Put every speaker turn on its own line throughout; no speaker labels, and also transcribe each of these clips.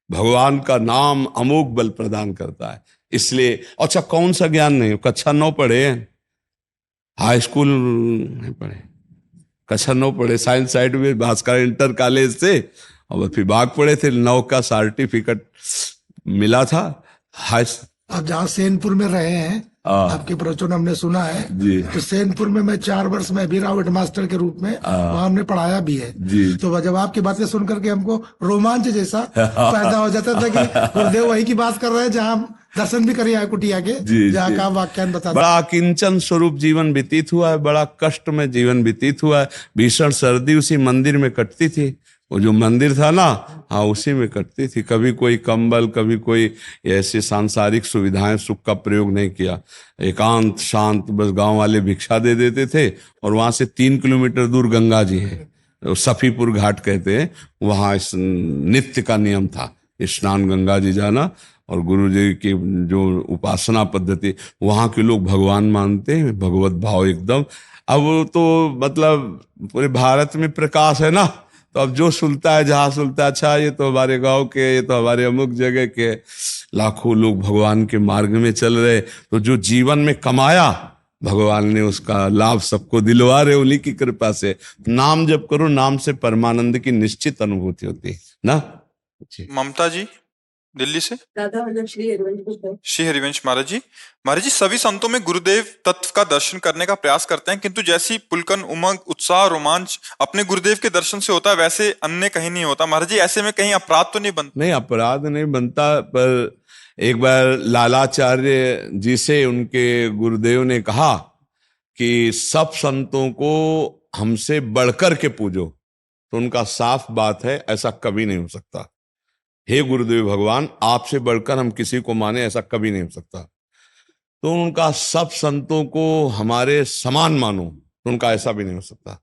भगवान का नाम अमोघ बल प्रदान करता है। इसलिए अच्छा, कौन सा ज्ञान नहीं, कक्षा 9 पढ़े हैं, हाई स्कूल नहीं पढ़े, कक्षा 9 पढ़े, साइंस साइड में भास्कर इंटर कॉलेज से, और फिर बाग पढ़े थे, 9 का सर्टिफिकेट मिला था। हाई
आप जहाँ सैनपुर में रहे हैं, आपके प्रवचन हमने सुना है
जी।
तो सैनपुर में मैं 4 वर्ष में भी राउट मास्टर के रूप में वहाँ हमने पढ़ाया भी है
जी।
तो जब आपकी बातें सुन करके हमको रोमांच जैसा पैदा हो जाता था कि गुरुदेव वही की बात कर रहे हैं जहाँ हम दर्शन भी करिए कुटिया के, जहाँ का वाक्यान बता।
बड़ा किंचन स्वरूप जीवन व्यतीत हुआ है, बड़ा कष्ट में जीवन व्यतीत हुआ है। भीषण सर्दी उसी मंदिर में कटती थी, वो जो मंदिर था ना, हाँ उसी में कटती थी। कभी कोई कंबल, कभी कोई ऐसी सांसारिक सुविधाएं, सुख का प्रयोग नहीं किया। एकांत शांत, बस गांव वाले भिक्षा दे देते थे, और वहां से 3 किलोमीटर दूर गंगा जी है, सफीपुर घाट कहते हैं, वहां इस नित्य का नियम था स्नान गंगा जी जाना। और गुरु जी की जो उपासना पद्धति, वहाँ के लोग भगवान मानते हैं, भगवत भाव एकदम। अब तो मतलब पूरे भारत में प्रकाश है ना, तो अब जो सुनता है, जहाँ सुनता है, अच्छा ये तो हमारे गांव के, ये तो हमारे अमुक जगह के, लाखों लोग भगवान के मार्ग में चल रहे। तो जो जीवन में कमाया, भगवान ने उसका लाभ सबको दिलवा रहे, उन्हीं की कृपा से। नाम जप करो, नाम से परमानंद की निश्चित अनुभूति होती है ना।
ममता जी दिल्ली से। श्री हरिवंश महाराज जी। महाराज जी, सभी संतों में गुरुदेव तत्व का दर्शन करने का प्रयास करते हैं, किंतु जैसी पुलकन, उमंग, उत्साह, रोमांच अपने गुरुदेव के दर्शन से होता है, वैसे अन्य कहीं नहीं होता। महाराज जी, ऐसे में कहीं अपराध तो नहीं बनता?
नहीं, अपराध नहीं बनता। पर एक बार लालाचार्य जी से उनके गुरुदेव ने कहा कि सब संतों को हमसे बढ़कर के पूजो, तो उनका साफ बात है, ऐसा कभी नहीं हो सकता। हे गुरुदेव भगवान, आपसे बढ़कर हम किसी को माने, ऐसा कभी नहीं हो सकता। तो उनका सब संतों को हमारे समान मानो, तो उनका ऐसा भी नहीं हो सकता।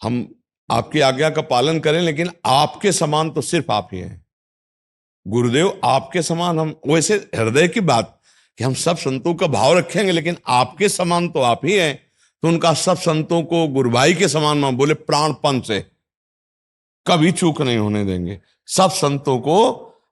हम आपकी आज्ञा का पालन करें, लेकिन आपके समान तो सिर्फ आप ही हैं गुरुदेव, आपके समान हम, वैसे हृदय की बात कि हम सब संतों का भाव रखेंगे, लेकिन आपके समान तो आप ही हैं। तो उनका सब संतों को गुरुभाई के समान मान, बोले प्राणपन से कभी चूक नहीं होने देंगे। सब संतों को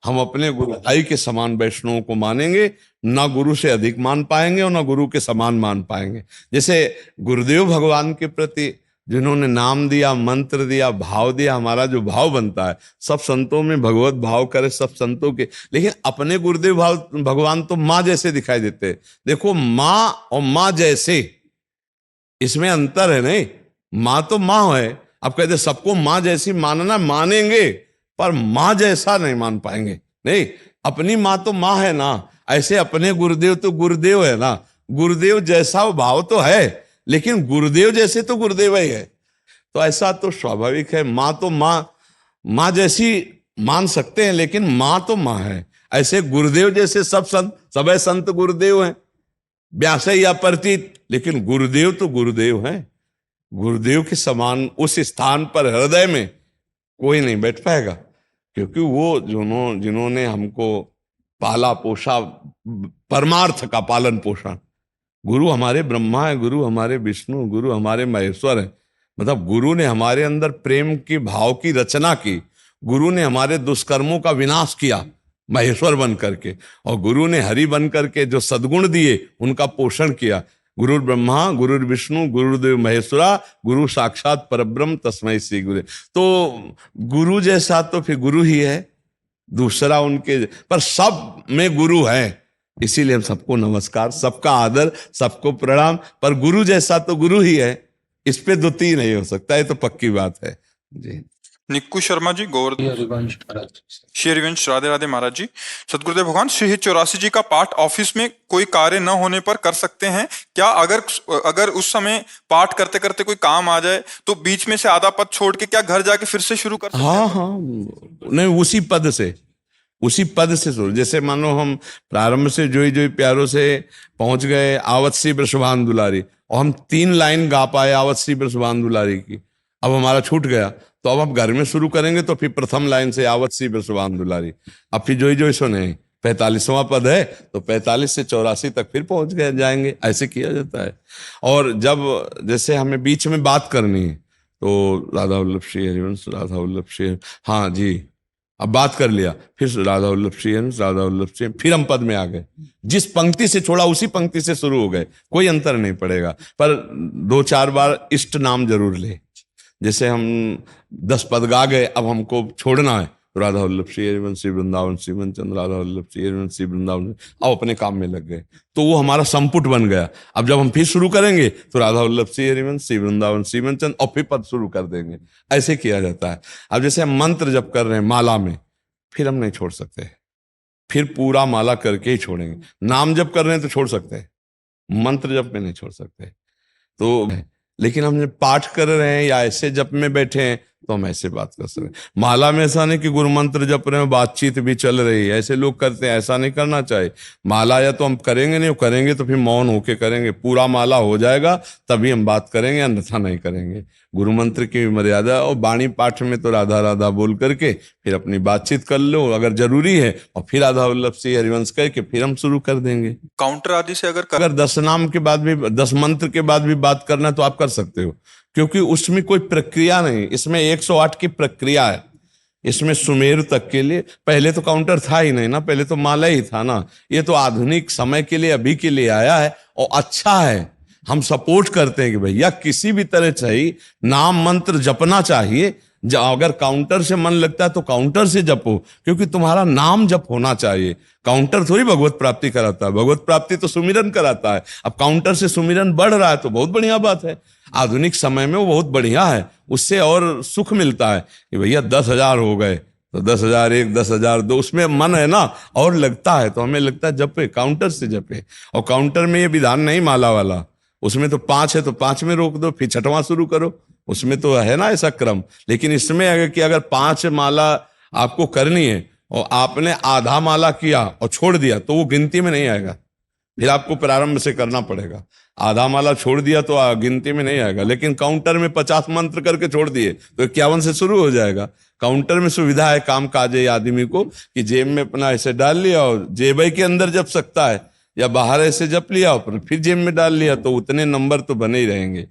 हम अपने गुरु भाई के समान वैष्णवों को मानेंगे, ना गुरु से अधिक मान पाएंगे और ना गुरु के समान मान पाएंगे। जैसे गुरुदेव भगवान के प्रति जिन्होंने नाम दिया, मंत्र दिया, भाव दिया, हमारा जो भाव बनता है, सब संतों में भगवत भाव करे सब संतों के। लेकिन अपने गुरुदेव भाव भगवान तो माँ जैसे दिखाई देते। देखो, माँ और माँ जैसे, इसमें अंतर है। नहीं, माँ तो माँ है। अब कहते सबको माँ जैसी मानना, मानेंगे, पर माँ जैसा नहीं मान पाएंगे। नहीं, अपनी माँ तो माँ है ना, ऐसे अपने गुरुदेव तो गुरुदेव है ना। गुरुदेव जैसा वो भाव तो है, लेकिन गुरुदेव जैसे तो गुरुदेव ही है। तो ऐसा तो स्वाभाविक है, माँ तो माँ जैसी मान सकते हैं, लेकिन माँ तो माँ है। ऐसे गुरुदेव जैसे सब संत, सब संत गुरुदेव हैं, व्यास या प्रतीत, लेकिन गुरुदेव तो गुरुदेव हैं। गुरुदेव के समान उस स्थान पर हृदय में कोई नहीं बैठ पाएगा, क्योंकि वो जिन्होंने हमको पाला पोषा, परमार्थ का पालन पोषण। गुरु हमारे ब्रह्मा है, गुरु हमारे विष्णु, गुरु हमारे महेश्वर है। मतलब गुरु ने हमारे अंदर प्रेम की भाव की रचना की, गुरु ने हमारे दुष्कर्मों का विनाश किया महेश्वर बन करके, और गुरु ने हरि बन करके जो सद्गुण दिए उनका पोषण किया। गुरु ब्रह्मा, गुरु विष्णु, गुरुदेव महेश्वरा, गुरु साक्षात परब्रह्म तस्मै श्री गुरु। तो गुरु जैसा तो फिर गुरु ही है, दूसरा उनके, पर सब में गुरु है। इसीलिए हम सबको नमस्कार, सबका आदर, सबको प्रणाम। पर गुरु जैसा तो गुरु ही है, इस पे द्वितीय नहीं हो सकता, ये तो पक्की बात है जी।
निक्कू शर्मा जी, गोवर्धन। श्री हरिवंश, राधे राधे महाराज जी। सदगुरुदेव भगवान, श्री 84 जी का पाठ ऑफिस में कोई कार्य न होने पर कर सकते हैं क्या? अगर उस समय पाठ करते करते कोई काम आ जाए तो बीच में से आधा पद छोड़ के क्या घर जाके फिर से शुरू कर सकते हैं?
हाँ, नहीं, उसी पद से शुरू। जैसे मानो हम प्रारंभ से जोई जोई प्यारों से पहुंच गए आवत श्री वृषभान दुलारी, और हम 3 लाइन गा पाए आवत श्री वृषभान दुलारी की, अब हमारा छूट गया, तो अब हम घर में शुरू करेंगे तो फिर प्रथम लाइन से आवत श्री वृषभान दुलारी। अब फिर जोई जोई सुने 45वां पद है, तो 45 से 84 तक फिर पहुंच गए जाएंगे। ऐसे किया जाता है। और जब जैसे हमें बीच में बात करनी है, तो राधा वल्लभ श्री हरिवंश, राधा वल्लभ श्री, हाँ जी, अब बात कर लिया, फिर राधा वल्लभ श्री हरिवंश, राधा वल्लभ श्री, फिर हम पद में आ गए। जिस पंक्ति से छोड़ा उसी पंक्ति से शुरू हो गए, कोई अंतर नहीं पड़ेगा। पर 2-4 बार इष्ट नाम जरूर ले। जैसे हम 10 पद गा गए, अब हमको छोड़ना है, तो राधा वल्लभ श्री हरिवंश, श्री वृंदावन श्री मनचंद्र, राधा वल्लभ श्री हरिवंश, श्री वृंदावन, अब अपने काम में लग गए, तो वो हमारा संपुट बन गया। अब जब हम फिर शुरू करेंगे तो राधा वल्लभ श्री हरिवंश, श्री वृंदावन श्री मनचंद्र, और फिर पद शुरू कर देंगे। ऐसे किया जाता है। अब जैसे हम मंत्र जप कर रहे हैं माला में, फिर हम नहीं छोड़ सकते, फिर पूरा माला करके ही छोड़ेंगे। नाम जप कर रहे हैं तो छोड़ सकते हैं, मंत्र जप में नहीं छोड़ सकते। तो लेकिन हम पाठ कर रहे हैं या ऐसे जप में बैठे हैं तो हम ऐसे बात कर सकते हैं। माला में ऐसा नहीं कि गुरु मंत्र जप रहे हैं, बातचीत भी चल रही है, ऐसे लोग करते हैं, ऐसा नहीं करना चाहिए। माला या तो हम करेंगे नहीं, करेंगे तो फिर मौन होके करेंगे, पूरा माला हो जाएगा तभी हम बात करेंगे, अन्यथा नहीं करेंगे। गुरु मंत्र की मर्यादा, और वाणी पाठ में तो राधा राधा बोल करके फिर अपनी बातचीत कर लो अगर जरूरी है, और फिर राधा वल्लभ श्री हरिवंश करके फिर हम शुरू कर देंगे।
काउंटर आदि से अगर
10 नाम के बाद भी, 10 मंत्र के बाद भी बात करना तो आप कर सकते हो, क्योंकि उसमें कोई प्रक्रिया नहीं, इसमें 108 की प्रक्रिया है। इसमें सुमेरु तक के लिए पहले तो काउंटर था ही नहीं ना, पहले तो माला ही था ना। ये तो आधुनिक समय के लिए, अभी के लिए आया है, और अच्छा है। हम सपोर्ट करते हैं कि भैया किसी भी तरह से ही नाम मंत्र जपना चाहिए। अगर काउंटर से मन लगता है तो काउंटर से जपो, क्योंकि तुम्हारा नाम जप होना चाहिए। काउंटर थोड़ी भगवत प्राप्ति कराता है, भगवत प्राप्ति तो सुमिरन कराता है। अब काउंटर से सुमिरन बढ़ रहा है तो बहुत बढ़िया बात है, आधुनिक समय में वो बहुत बढ़िया है, उससे और सुख मिलता है कि भैया 10,000 हो गए तो 10,001, 10,002, उसमें मन है ना और लगता है, तो हमें लगता है जपे, काउंटर से जपे। और काउंटर में ये विधान नहीं माला वाला, उसमें तो 5 है तो 5 में रोक दो, फिर 6वां शुरू करो, उसमें तो है ना ऐसा क्रम। लेकिन इसमें अगर 5 माला आपको करनी है और आपने आधा माला किया और छोड़ दिया तो वो गिनती में नहीं आएगा, फिर आपको प्रारंभ से करना पड़ेगा। आधा माला छोड़ दिया तो गिनती में नहीं आएगा। लेकिन काउंटर में 50 मंत्र करके छोड़ दिए तो 51 से शुरू हो जाएगा। काउंटर में सुविधा है काम काजे आदमी को कि जेब में अपना ऐसे डाल लिया और जेब के अंदर जप सकता है, या बाहर ऐसे जप लिया और फिर जेब में डाल लिया, तो उतने नंबर तो बने ही रहेंगे।